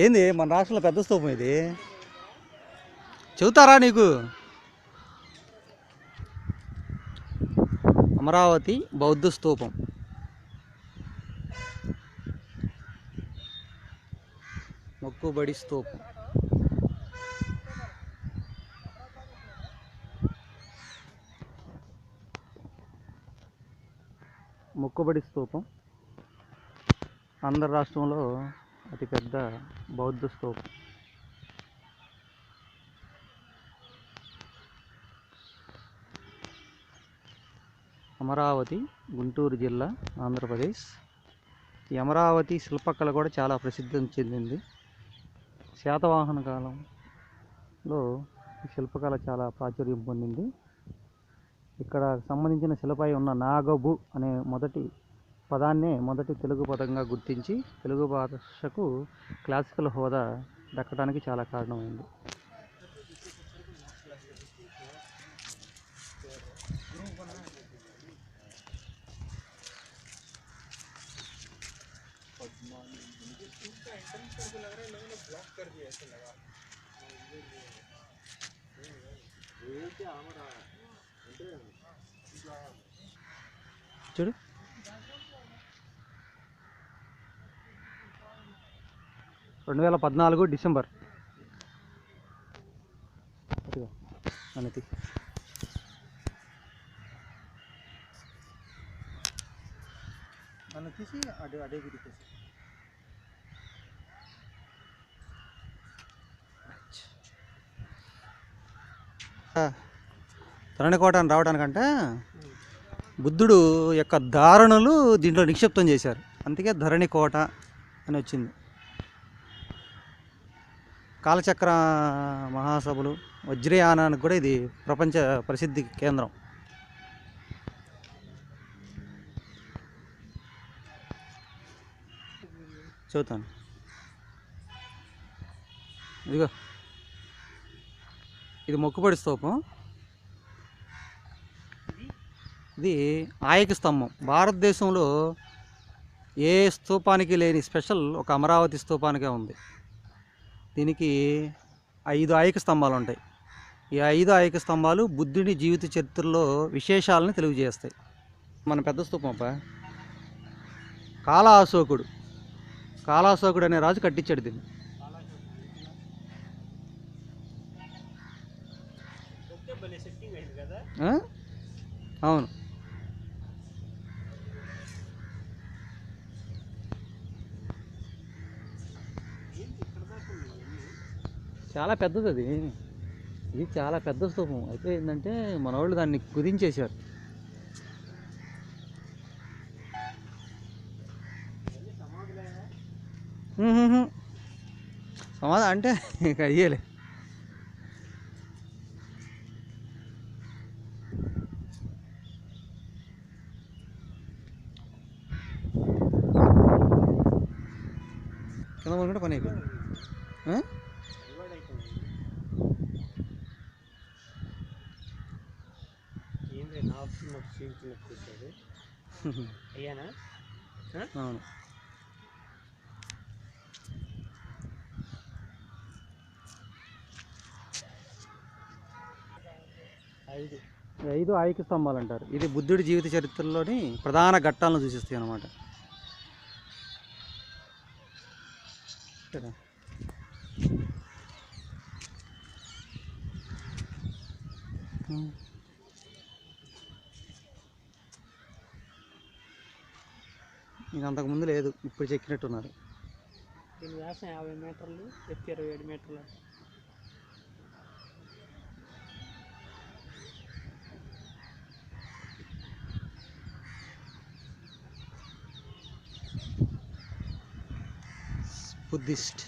ఏంది మన రాష్ట్రంలో పెద్ద స్తూపం ఇది? చెబుతారా నీకు? అమరావతి బౌద్ధ స్తూపం. మొక్కుబడి స్తూపం. మొక్కుబడి స్తూపం ఆంధ్ర రాష్ట్రంలో అతిపెద్ద బౌద్ధ స్తూపం. అమరావతి, గుంటూరు జిల్లా, ఆంధ్రప్రదేశ్. ఈ అమరావతి శిల్పకళ కూడా చాలా ప్రసిద్ధి చెందింది. శాతవాహన కాలంలో ఈ శిల్పకళ చాలా ప్రాచుర్యం పొందింది. ఇక్కడ సంబంధించిన శిలపై ఉన్న నాగబు అనే మొదటి పదాన్నే మొదటి తెలుగు పదంగా గుర్తించి తెలుగు భాషకు క్లాసికల్ హోదా దక్కడానికి చాలా కారణమైంది. చూడు, 2014 డిసెంబర్. అనేది మనం తీసి అడే గురించి ధరణికోట అని రావడానికంటే బుద్ధుడు యొక్క ధారణలు దీంట్లో నిక్షిప్తం చేశారు, అందుకే ధరణికోట అని వచ్చింది. కాలచక్ర మహాసభలు, వజ్రయానానికి కూడా ఇది ప్రపంచ ప్రసిద్ధి కేంద్రం. చూస్తాను, ఇదిగో ఇది మొక్కుబడి స్తూపం. ఇది ఆయక స్తంభం. భారతదేశంలో ఏ స్తూపానికి లేని స్పెషల్ ఒక అమరావతి స్తూపానికే ఉంది. దీనికి 5 ఆయక స్తంభాలు ఉంటాయి. ఈ 5 ఆయక స్తంభాలు బుద్ధుని జీవిత చరిత్రలో విశేషాలను తెలియజేస్తాయి. మన పెద్ద స్తూపం అబ్బా, కాలాశోకుడు అనే రాజు కట్టించాడు దీన్ని. అవును, చాలా పెద్దది అది. ఇది చాలా పెద్ద స్తూపం. అయితే ఏంటంటే మన వాళ్ళు దాన్ని కుదించేశారు. సమాధి అంటే ఇక అయ్యేలే. కింద కూడా పని అయిపోయింది. అవును, 5 ఆయక స్తంభాలు అంటారు. ఇది బుద్ధుడి జీవిత చరిత్రలోని ప్రధాన ఘట్టాలను సూచిస్తాయి అన్నమాట. ఇది అంతకుముందు లేదు, ఇప్పుడు చెక్కినట్టున్నారు. దీని వ్యాసం 50 మీటర్లు, ఎత్తు 27 మీటర్లు. బుద్ధిస్ట్